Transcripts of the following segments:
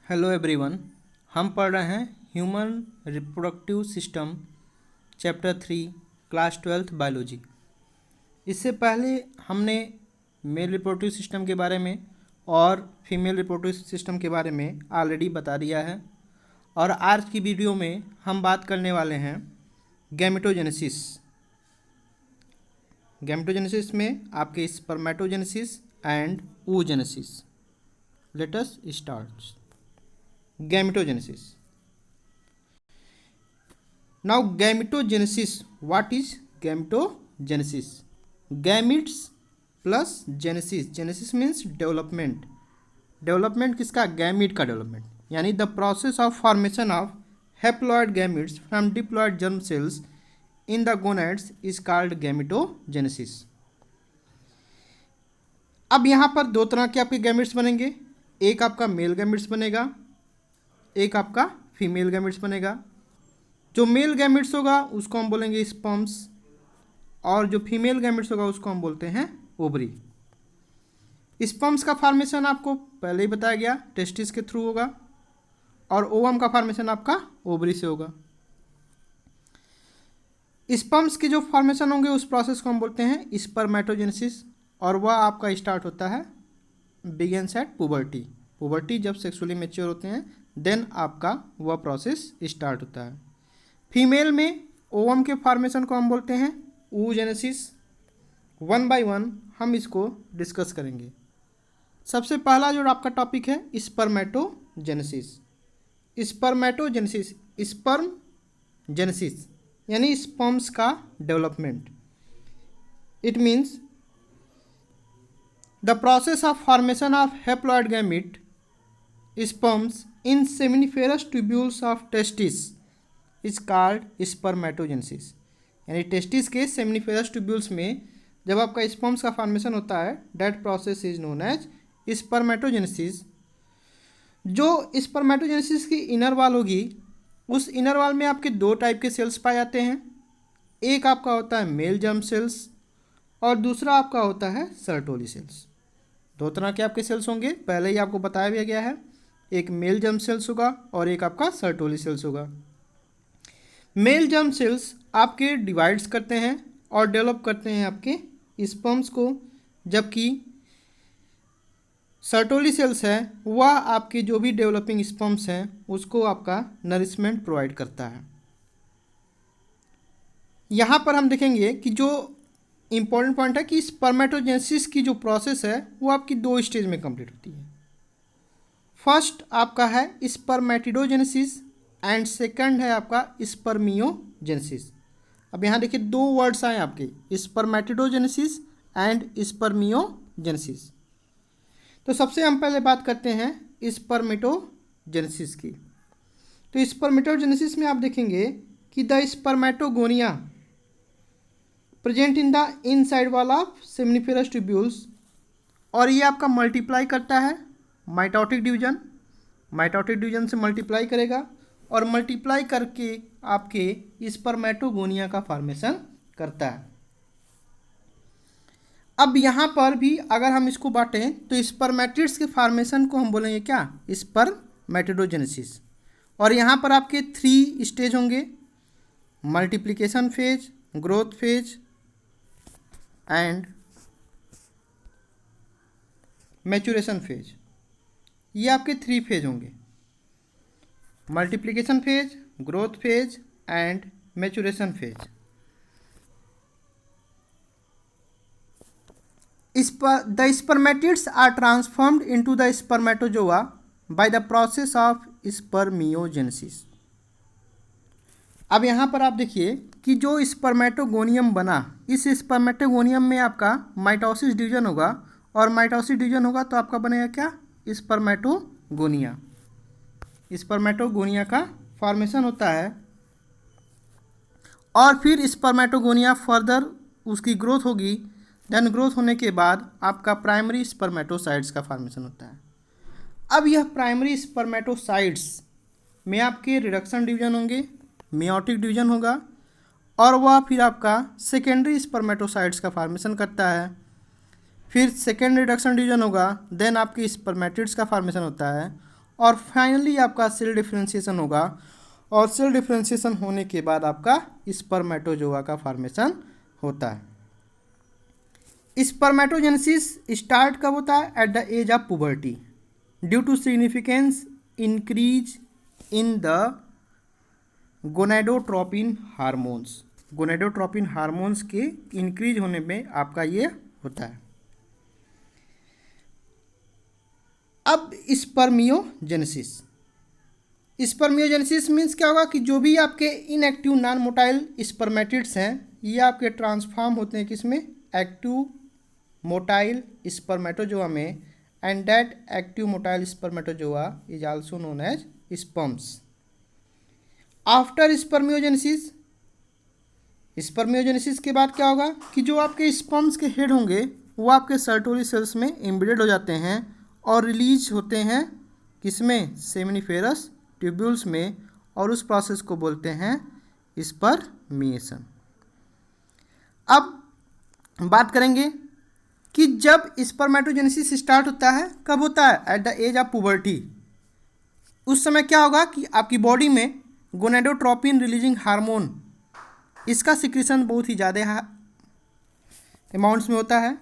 Hello everyone. हम पढ़ रहे हैं human reproductive system chapter 3 class 12th biology. इससे पहले हमने मेल रिप्रोडक्टिव सिस्टम के बारे में और फीमेल रिप्रोडक्टिव सिस्टम के बारे में ऑलरेडी बता दिया है। और आज की वीडियो में हम बात करने वाले हैं गैमेटोजेनेसिस। गैमेटोजेनेसिस में आपके spermatogenesis and oogenesis। Let us start. Gametogenesis. Now gametogenesis. What is gametogenesis? Gametes plus genesis. Genesis means development. Development किसका? गैमीट का डेवलपमेंट, यानी the process of formation of haploid gametes from diploid germ cells in the gonads is called gametogenesis. अब यहाँ पर दो तरह के आपके गैमीट्स बनेंगे। एक आपका मेल गैमीट्स बनेगा, एक आपका फीमेल गैमेट्स बनेगा। जो मेल गैमेट्स होगा उसको हम बोलेंगे स्पर्म्स, और जो फीमेल गैमेट्स होगा उसको हम बोलते हैं ओवरी। स्पर्म्स का फॉर्मेशन आपको पहले ही बताया गया, टेस्टिस के थ्रू होगा, और ओवम का फॉर्मेशन आपका ओवरी से होगा। स्पर्म्स के जो फॉर्मेशन होंगे उस प्रोसेस को हम बोलते हैं स्पर्मेटोजेनेसिस, और वह आपका स्टार्ट होता है बिगिंस एट पुबर्टी। पुबर्टी जब सेक्सुअली मैच्योर होते हैं देन आपका वह प्रोसेस स्टार्ट होता है। फीमेल में ओवम के फॉर्मेशन को हम बोलते हैं oogenesis। वन बाय वन हम इसको डिस्कस करेंगे। सबसे पहला जो आपका टॉपिक है स्पर्मेटोजेनेसिस। स्पर्मेटोजेनेसिस, स्पर्म जेनेसिस यानी स्पर्म्स का development. It means the process of formation of haploid gamete sperms in seminiferous tubules of testis is called spermatogenesis। यानी टेस्टिस के सेमिनिफेरस ट्यूब्यूल्स में जब आपका स्पर्म्स का फॉर्मेशन होता है that process is known as spermatogenesis. जो स्पर्मेटोजेनेसिस की इनर वॉल होगी उस इनर वॉल में आपके दो टाइप के सेल्स पाए जाते हैं। एक आपका होता है मेल जर्म सेल्स और दूसरा आपका होता है सर्टोली सेल्स। दो तरह के आपके सेल्स होंगे, पहले ही आपको बताया भी गया है। एक मेल जर्म सेल्स होगा और एक आपका सर्टोली सेल्स होगा। मेल जर्म सेल्स आपके डिवाइड्स करते हैं और डेवलप करते हैं आपके स्पर्म्स को, जबकि सर्टोली सेल्स है वह आपके जो भी डेवलपिंग स्पर्म्स हैं उसको आपका नरिशमेंट प्रोवाइड करता है। यहाँ पर हम देखेंगे कि जो इम्पोर्टेंट पॉइंट है कि स्पर्मेटोजेनेसिस की जो प्रोसेस है वो आपकी दो स्टेज में कंप्लीट होती है। फर्स्ट आपका है स्पर्मेटिडोजेनेसिस एंड सेकंड है आपका स्पर्मियोजेनेसिस। अब यहाँ देखिए दो वर्ड्स आए आपके, स्पर्मेटिडोजेनेसिस एंड स्पर्मियोजेनेसिस। तो सबसे हम पहले बात करते हैं स्पर्मेटोजेनेसिस की। तो स्पर्मेटोजेनेसिस में आप देखेंगे कि the spermatogonia present in the inside wall of seminiferous tubules, और ये आपका मल्टीप्लाई करता है माइटोटिक डिवीजन से मल्टीप्लाई करेगा और मल्टीप्लाई करके आपके स्पर्मेटोगोनिया का फॉर्मेशन करता है। अब यहाँ पर भी अगर हम इसको बांटें तो स्पर्मेटिड्स के फॉर्मेशन को हम बोलेंगे क्या? स्पर्मेटिडोजेनेसिस। और यहाँ पर आपके 3 स्टेज होंगे, multiplication phase, growth phase and maturation phase. ये आपके 3 फेज होंगे, multiplication phase, growth phase and maturation phase. The spermatids are transformed into the spermatozoa by the process of spermiogenesis. अब यहाँ पर आप देखिए कि जो स्पर्मेटोगोनियम बना, इस स्पर्मेटोगोनियम में आपका माइटोसिस डिवीजन होगा, और माइटोसिस डिवीजन होगा तो आपका बनेगा क्या? स्पर्मेटोगोनिया। स्पर्मेटोगोनिया का फॉर्मेशन होता है और फिर स्पर्मेटोगोनिया फर्दर उसकी ग्रोथ होगी। देन ग्रोथ होने के बाद आपका प्राइमरी स्पर्मेटोसाइट्स का फॉर्मेशन होता है। अब यह प्राइमरी स्पर्मेटोसाइट्स में आपके रिडक्शन डिवीजन होंगे, मेयोटिक डिवीजन होगा, और वह फिर आपका सेकेंडरी स्पर्मेटोसाइट्स का फॉर्मेशन करता है। फिर सेकेंड रिडक्शन डिवीजन होगा, देन आपकी स्पर्मेटिड्स का फॉर्मेशन होता है, और फाइनली आपका सेल डिफरेंशिएशन होगा, और सेल डिफरेंशिएशन होने के बाद आपका स्पर्मेटोजोआ का फॉर्मेशन होता है। स्पर्मेटोजेनेसिस स्टार्ट कब होता है? At the age of puberty due to significance increase in the gonadotropin hormones. Gonadotropin hormones के इंक्रीज होने में आपका ये होता है। अब स्पर्मियोजेनेसिस। स्पर्मियोजेनेसिस मीन्स क्या होगा कि जो भी आपके इनएक्टिव नॉन मोटाइल स्पर्मेटिड्स हैं ये आपके ट्रांसफॉर्म होते हैं किसमें? एक्टिव मोटाइल स्पर्मेटोजोआ में, and that active motile spermatozoa is also known as sperms. After spermiogenesis, spermiogenesis के बाद क्या होगा कि जो आपके स्पर्म्स के हेड होंगे वो आपके सर्टोरी सेल्स में एम्बेडेड हो जाते हैं और रिलीज होते हैं किसमें? सेमिनिफेरस ट्यूब्यूल्स में, और उस प्रोसेस को बोलते हैं स्पर्मिएशन। अब बात करेंगे कि जब स्पर्मेटोजेनेसिस स्टार्ट होता है, कब होता है? At the age of puberty. उस समय क्या होगा कि आपकी बॉडी में गोनेडोट्रोपिन रिलीजिंग हार्मोन, इसका सिक्रीशन बहुत ही ज़्यादा अमाउंट्स में होता है,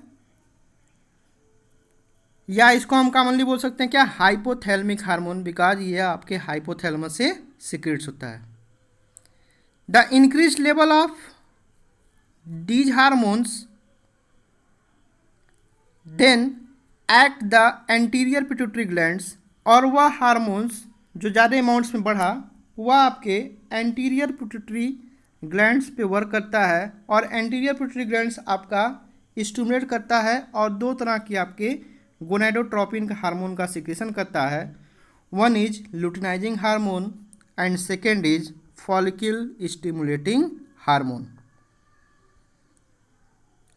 या इसको हम कॉमनली बोल सकते हैं क्या? हाइपोथैलेमिक हार्मोन, बिकॉज ये आपके हाइपोथैलेमस से सिक्रेट्स होता है। The increase level of these hormones then act the anterior pituitary glands, और वह हार्मोन्स जो ज़्यादा अमाउंट्स में बढ़ा वह आपके एंटीरियर पिट्यूटरी ग्लैंड्स पे वर्क करता है, और एंटीरियर पिट्यूटरी ग्लैंड्स आपका स्टिमुलेट करता है और दो तरह की आपके गोनेडोट्रोपिन का हार्मोन का सिक्रेशन करता है। One is luteinising hormone and second is follicle stimulating hormone.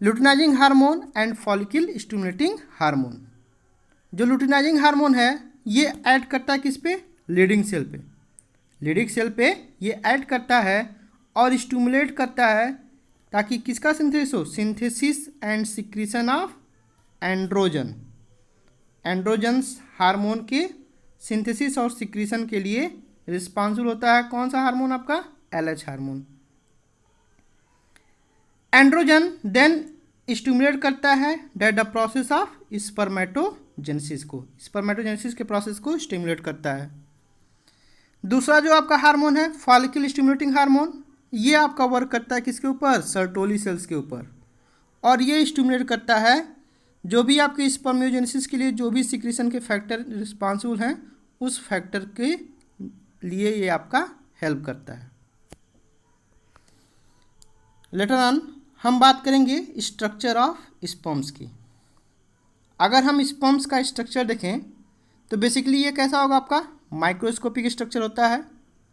Luteinising hormone and follicle stimulating hormone. जो लुटिनाइजिंग हार्मोन है ये ऐड करता है किस पे? लीडिंग सेल पे। लीडिंग सेल पे ये ऐड करता है और स्टिमुलेट करता है ताकि किसका सिंथेसिस हो? Synthesis and secretion of androgen. Androgens hormone के सिंथेसिस और सिक्रीशन के लिए रिस्पॉन्सिबल होता है कौन सा हार्मोन? आपका LH hormone. Androgen then stimulate करता है that the process of spermatogenesis को, स्पर्मेटोजेनेसिस के प्रोसेस को स्टिमुलेट करता है। दूसरा जो आपका हार्मोन है फॉलिकल स्टिमुलेटिंग हार्मोन, ये आपका वर्क करता है किसके ऊपर? सर्टोली सेल्स के ऊपर, और ये स्टिमुलेट करता है जो भी आपके स्पर्मियोजेनेसिस के लिए जो भी सिक्रीशन के फैक्टर रिस्पॉन्सिबल हैं उस फैक्टर के लिए ये आपका हेल्प करता है। लेटर ऑन हम बात करेंगे स्ट्रक्चर ऑफ स्पर्म्स की। अगर हम स्पर्म्स का स्ट्रक्चर देखें तो बेसिकली ये कैसा होगा? आपका माइक्रोस्कोपिक स्ट्रक्चर होता है।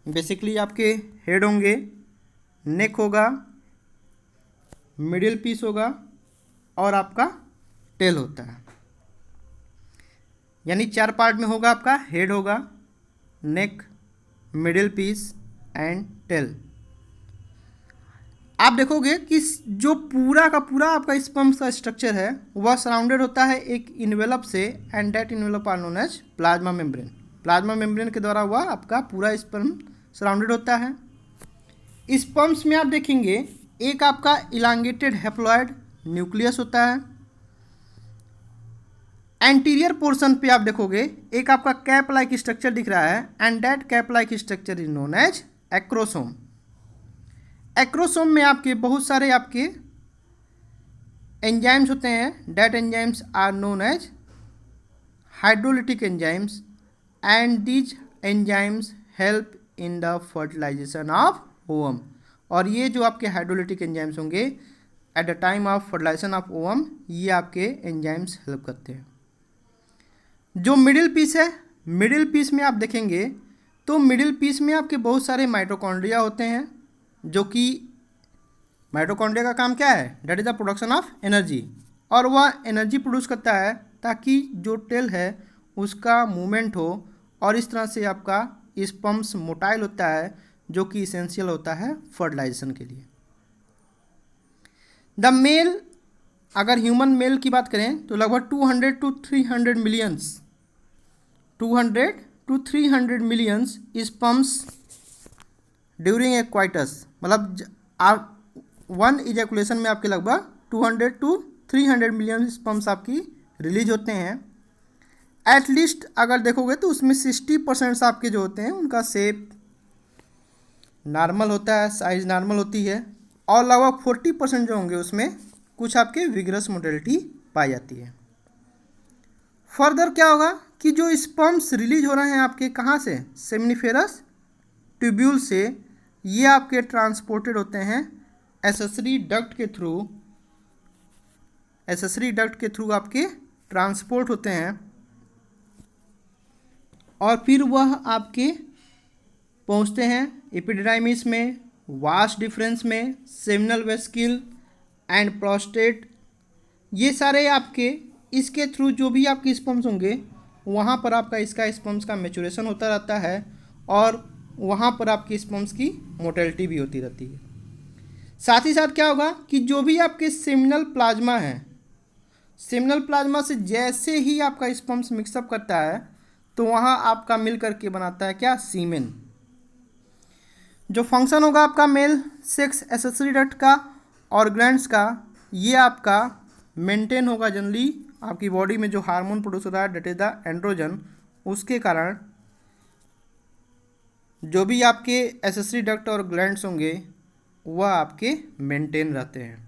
बेसिकली आपके हेड होंगे, नेक होगा, मिडिल पीस होगा और आपका टेल होता है। यानी 4 पार्ट में होगा। आपका हेड होगा, नेक, मिडिल पीस एंड टेल। आप देखोगे कि जो पूरा का पूरा आपका स्पर्म्स का स्ट्रक्चर है वह सराउंडेड होता है एक इन्वेलप से, and that envelope are known as plasma membrane. Plasma membrane के द्वारा वह आपका पूरा स्पर्म सराउंडेड होता है। स्पर्म्स में आप देखेंगे एक आपका इलांगेटेड हैप्लॉइड न्यूक्लियस होता है। एंटीरियर पोर्शन पे आप देखोगे एक आपका कैप लाइक स्ट्रक्चर दिख रहा है, and that cap like structure is known as acrosome. Acrosome में आपके बहुत सारे आपके एंजाइम्स होते हैं। That enzymes are known as hydrolytic enzymes, and these enzymes help in the fertilisation of ovum. और ये जो आपके हाइड्रोलिटिक एंजाइम्स होंगे at the time of fertilisation of ovum, ये आपके एंजाइम्स हेल्प करते हैं। जो मिडिल पीस है, मिडिल पीस में आप देखेंगे तो मिडिल पीस में आपके बहुत सारे माइटोकॉन्ड्रिया होते हैं, जो कि माइटोकॉन्ड्रिया का काम क्या है? That is the production of energy, और वह एनर्जी प्रोड्यूस करता है ताकि जो टेल है उसका मूवमेंट हो, और इस तरह से आपका स्पर्म्स मोटाइल होता है जो कि इसेंशियल होता है फर्टिलाइजेशन के लिए। द मेल, अगर ह्यूमन मेल की बात करें तो लगभग 200 to 300 millions, 200 to 300 million sperms during a coitus, मतलब आप वन इजैकुलेशन में आपके लगभग 200 to 300 मिलियन स्पर्म्स आपकी रिलीज होते हैं। एटलीस्ट अगर देखोगे तो उसमें 60% आपके जो होते हैं उनका शेप नॉर्मल होता है, साइज नॉर्मल होती है, और लगभग 40% जो होंगे उसमें कुछ आपके विगरस मोटिलिटी पाई जाती है। फर्दर क्या होगा कि जो स्पर्म्स रिलीज हो रहे हैं आपके कहाँ से, सेमिनिफेरस ट्यूब्यूल से, ये आपके ट्रांसपोर्टेड होते हैं एसेसरी डक्ट के थ्रू, एसेसरी डक्ट के थ्रू आपके ट्रांसपोर्ट होते हैं, और फिर वह आपके पहुंचते हैं एपिडिडाइमिस में, वास डिफरेंस में, सेमिनल वेस्किल एंड प्रोस्टेट। ये सारे आपके इसके थ्रू जो भी आपके स्पर्म्स होंगे वहाँ पर आपका इसका स्पर्म्स का मैच्योरेशन होता रहता है, और वहाँ पर आपकी स्पर्म्स की मोटिलिटी भी होती रहती है। साथ ही साथ क्या होगा कि जो भी आपके सेमिनल प्लाज्मा है, सेमिनल प्लाज्मा से जैसे ही आपका स्पर्म्स मिक्सअप करता है तो वहाँ आपका मिल करके बनाता है क्या, सीमेन। जो फंक्शन होगा आपका मेल सेक्स एसेसरी डक्ट का और ग्लैंड्स का, ये आपका मेंटेन होगा जनरली आपकी बॉडी में जो हार्मोन प्रोड्यूस होता है डेट इज द एंड्रोजन, उसके कारण जो भी आपके एसेसरी डक्ट और ग्लैंड्स होंगे वह आपके मेंटेन रहते हैं।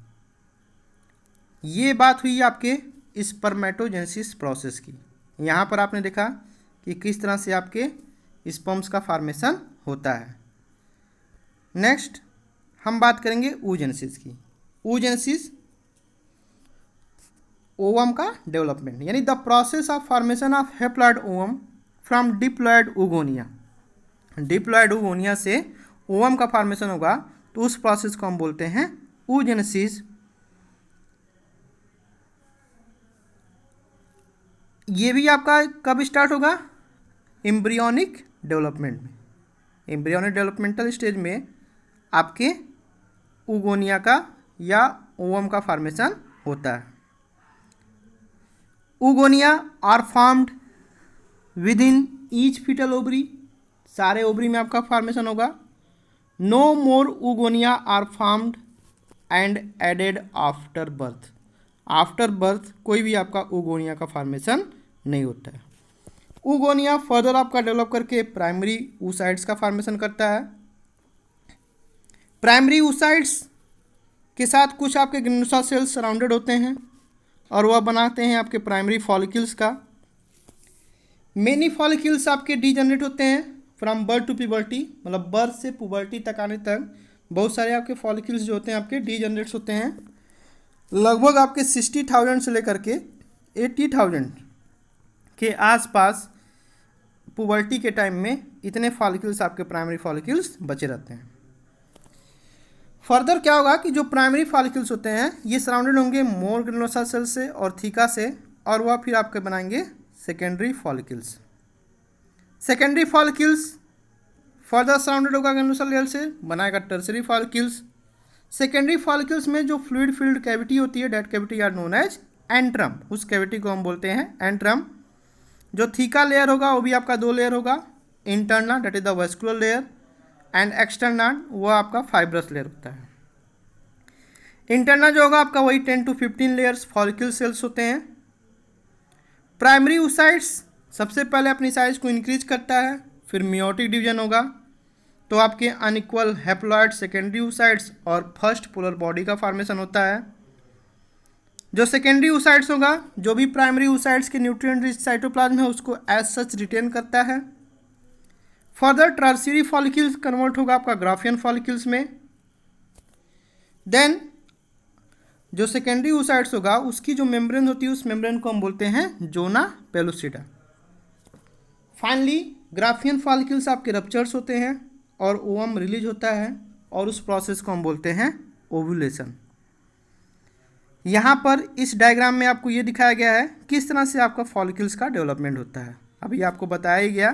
ये बात हुई आपके स्पर्मेटोजेनेसिस प्रोसेस की। यहाँ पर आपने देखा कि किस तरह से आपके स्पर्म्स का फॉर्मेशन होता है। नेक्स्ट हम बात करेंगे oogenesis की। oogenesis ओवम का डेवलपमेंट, यानी the process of formation of haploid ovum from diploid oogonia। Diploid oogonia से ओवम का फॉर्मेशन होगा तो उस प्रोसेस को हम बोलते हैं oogenesis। ये भी आपका कब स्टार्ट होगा, एम्ब्रियोनिक डेवलपमेंट में, एम्ब्रियोनिक डेवलपमेंटल स्टेज में आपके oogonia का या ओवम का फॉर्मेशन होता है। oogonia are formed within each foetal ovary, सारे ओवरी में आपका फॉर्मेशन होगा। No more oogonia are formed and added after birth, after birth कोई भी आपका oogonia का फॉर्मेशन नहीं होता है। oogonia फर्दर आपका डेवलप करके प्राइमरी oocytes का फॉर्मेशन करता है। प्राइमरी oocytes के साथ कुछ आपके ग्रेनुलोसा सेल्स सराउंडेड होते हैं और वह बनाते हैं आपके प्राइमरी फॉलिकल्स का। मेनी फॉलिकल्स आपके डीजनरेट होते हैं फ्रॉम बर्थ टू प्यूबर्टी, मतलब बर्थ से पुबर्टी तक आने तक बहुत सारे आपके फॉलिकल्स जो होते हैं आपके डीजनरेट्स होते हैं। लगभग आपके 60,000 से लेकर के 80,000 के आसपास पुबर्टी के टाइम में इतने फॉलिकल्स आपके प्राइमरी फॉलिकल्स बचे रहते हैं। फर्दर क्या होगा कि जो प्राइमरी फॉलिकल्स होते हैं ये सराउंडेड होंगे मोर ग्रेनुलोसा सेल से और थीका से, और वह फिर आपके बनाएंगे secondary follicles. Secondary follicles further surrounded होगा ग्रेनुलोसा लेयर से, बनाएगा टर्सरी फॉलिकल्स। सेकेंडरी फॉलिकल्स में जो फ्लूइड फिल्ड कैविटी होती है, that cavity are known as antrum, उस कैविटी को हम बोलते हैं एंट्रम। जो थीका लेयर होगा वो भी आपका दो लेयर होगा, internal that is the vascular layer and external वो आपका फाइब्रस लेयर होता है। इंटरनल जो होगा आपका वही 10 to 15 लेयर्स फॉलिकल सेल्स होते हैं। प्राइमरी oocytes सबसे पहले अपनी साइज को इंक्रीज करता है, फिर मियोटिक डिवीजन होगा तो आपके अनइक्वल हैप्लॉइड सेकेंडरी oocytes और फर्स्ट पोलर बॉडी का फॉर्मेशन होता है। जो सेकेंडरी oocytes होगा जो भी प्राइमरी oocytes के न्यूट्रिएंट रिच साइटोप्लाज्म है उसको एज सच रिटेन करता है। फर्दर टर्शियरी फॉलिकल्स कन्वर्ट होगा आपका ग्राफियन फॉलिकल्स में। देन जो सेकेंडरी oocytes होगा उसकी जो मेम्ब्रेन होती है उस मेम्ब्रेन को हम बोलते हैं zona pellucida. Finally Graafian follicles आपके रप्चर्स होते हैं और ओवम रिलीज होता है और उस प्रोसेस को हम बोलते हैं ओव्यूलेशन। यहाँ पर इस डायग्राम में आपको ये दिखाया गया है किस तरह से आपका फॉलिकल्स का डेवलपमेंट होता है। अभी आपको बताया ही गया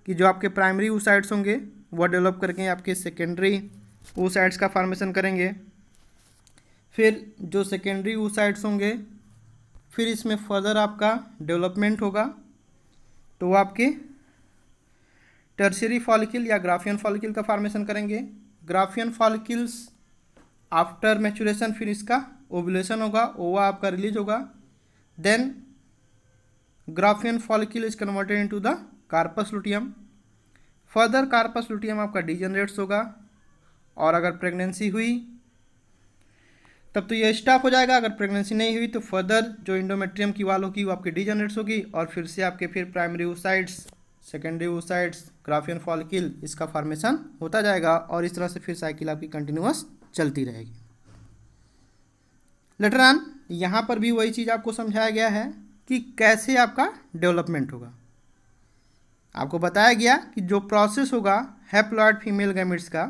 कि जो आपके प्राइमरी oocytes होंगे वह डेवलप करके आपके सेकेंडरी oocytes का फॉर्मेशन करेंगे, फिर जो सेकेंडरी oocytes होंगे फिर इसमें फर्दर आपका डेवलपमेंट होगा तो वो आपके टर्शियरी फॉलिकल या ग्राफियन फॉलिकल का फॉर्मेशन करेंगे। ग्राफियन फॉलिकल्स आफ्टर मैचुरेशन फिर इसका ओव्यूलेशन होगा, ओवा आपका रिलीज होगा। Then Graafian follicle is converted into the corpus luteum. Further corpus luteum आपका डीजनरेट्स होगा, और अगर प्रेगनेंसी हुई तब तो ये स्टॉप हो जाएगा। अगर प्रेगनेंसी नहीं हुई तो फर्दर जो इंडोमेट्रियम की वाल होगी वो आपकी डीजनरेट्स होगी, और फिर से आपके फिर primary oocytes, secondary oocytes, Graafian follicle इसका फॉर्मेशन होता जाएगा, और इस तरह से फिर साइकिल आपकी कंटिन्यूअस चलती रहेगी। लेटर ऑन यहाँ पर भी वही चीज़ आपको समझाया गया है कि कैसे आपका डेवलपमेंट होगा। आपको बताया गया कि जो प्रोसेस होगा हैप्लॉइड फीमेल गैमेट्स का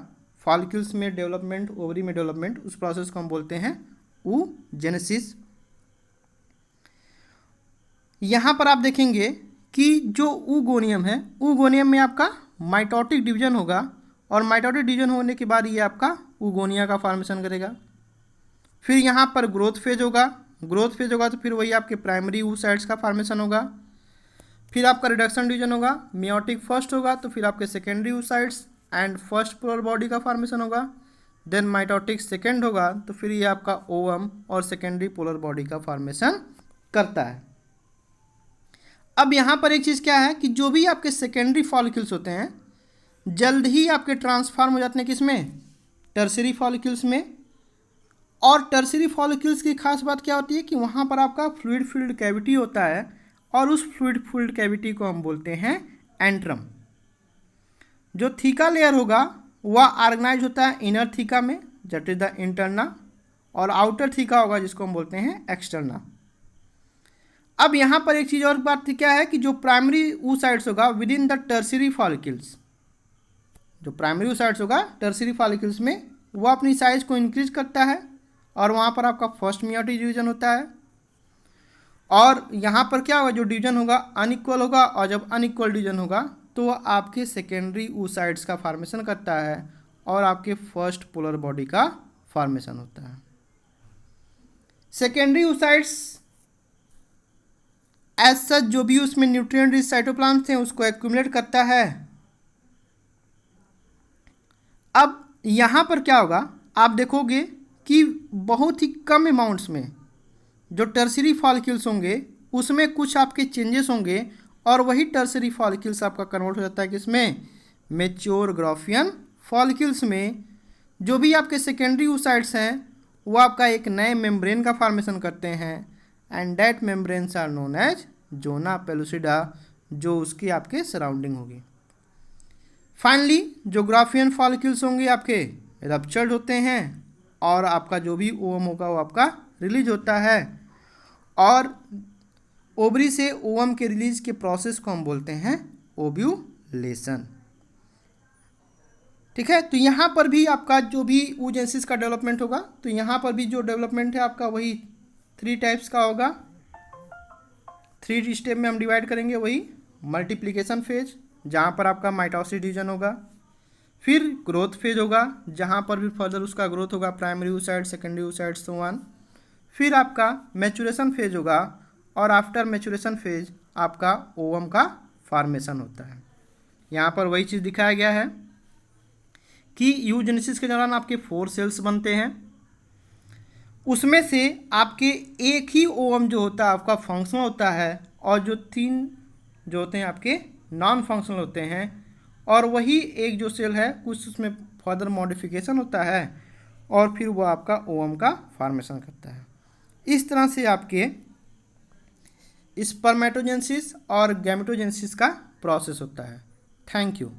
फॉलिकल्स में डेवलपमेंट, ओवरी में डेवलपमेंट, उस प्रोसेस को हम बोलते हैं oogenesis। यहाँ पर आप देखेंगे कि जो oogoनियम है, oogoनियम में आपका माइटोटिक डिवीजन होगा, और माइटोटिक डिवीजन होने के बाद ये आपका oogonia का फॉर्मेशन करेगा। फिर यहाँ पर ग्रोथ फेज होगा, ग्रोथ फेज होगा तो फिर वही आपके प्राइमरी oocytes का फॉर्मेशन होगा। फिर आपका रिडक्शन डिवीजन होगा, मियोटिक फर्स्ट होगा तो फिर आपके secondary oocytes and first polar body का फॉर्मेशन होगा। देन माइटोटिक सेकेंड होगा तो फिर ये आपका ओवम और सेकेंडरी पोलर बॉडी का फॉर्मेशन करता है। अब यहाँ पर एक चीज़ क्या है कि जो भी आपके सेकेंडरी फॉलिकल्स होते हैं जल्द ही आपके ट्रांसफॉर्म हो जाते हैं किसमें, टर्शियरी फॉलिकल्स में। और टर्शियरी फॉलिकल्स की खास बात क्या होती है कि वहाँ पर आपका फ्लूइड फिल्ड कैविटी होता है, और उस फ्लूइड फिल्ड कैविटी को हम बोलते हैं एंट्रम। जो थीका लेयर होगा वह ऑर्गेनाइज होता है इनर थीका में, दैट इज द इंटरना, और आउटर थीका होगा जिसको हम बोलते हैं एक्सटर्ना। अब यहाँ पर एक चीज़ और बात क्या है कि जो प्राइमरी oocytes होगा with in the tertiary follicles, जो प्राइमरी oocytes होगा टर्शियरी फॉलिकल्स में, वह अपनी साइज को इंक्रीज करता है, और वहाँ पर आपका फर्स्ट मियोटिक डिवीजन होता है। और यहाँ पर क्या होगा, जो डिवीजन होगा अनइक्वल होगा, और जब अनइक्वल डिवीजन होगा तो आपके सेकेंडरी oocytes का फॉर्मेशन करता है, और आपके फर्स्ट पोलर बॉडी का फॉर्मेशन होता है। सेकेंडरी oocytes एज सच जो भी उसमें न्यूट्रिएंट रिच साइटोप्लाज्म थे उसको एक्यूमुलेट करता है। अब यहाँ पर क्या होगा, आप देखोगे कि बहुत ही कम अमाउंट्स में जो टर्शियरी फॉलिकल्स होंगे उसमें कुछ आपके चेंजेस होंगे, और वही टर्शियरी फॉलिकल्स आपका कन्वर्ट हो जाता है किसमें, मैच्योर ग्राफियन फॉलिकल्स में। जो भी आपके सेकेंडरी oocytes हैं वो आपका एक नए मेम्ब्रेन का फॉर्मेशन करते हैं, and that membranes are known as zona pellucida, जो उसकी आपके सराउंडिंग होगी। फाइनली जो ग्राफियन फॉलिकल्स होंगे आपके रप्चर्ड होते हैं, और आपका जो भी ओवम होगा वो आपका रिलीज होता है, और ओवरी से ओवम के रिलीज के प्रोसेस को हम बोलते हैं ओव्यूलेशन। ठीक है, तो यहाँ पर भी आपका जो भी oogenesis का डेवलपमेंट होगा, तो यहाँ पर भी जो डेवलपमेंट है आपका वही 3 टाइप्स का होगा। 3 स्टेप में हम डिवाइड करेंगे। वही मल्टीप्लिकेशन फेज जहाँ पर आपका माइटोसिस डिवीजन होगा, फिर ग्रोथ फेज होगा जहाँ पर भी फर्दर उसका ग्रोथ होगा, primary oocytes, secondary oocytes so on। फिर आपका मैचुरेशन फेज होगा, और आफ्टर मैचुरेशन फेज आपका ओवम का फॉर्मेशन होता है। यहाँ पर वही चीज़ दिखाया गया है कि oogenesis के दौरान आपके 4 सेल्स बनते हैं, उसमें से आपके एक ही ओवम जो होता है आपका फंक्शनल होता है, और जो 3 जो होते हैं आपके नॉन फंक्शनल होते हैं, और वही एक जो सेल है कुछ उसमें फर्दर मॉडिफिकेशन होता है, और फिर वो आपका ओवम का फॉर्मेशन करता है। इस तरह से आपके स्पर्मेटोजेनेसिस और गैमेटोजेनेसिस का प्रोसेस होता है। Thank you.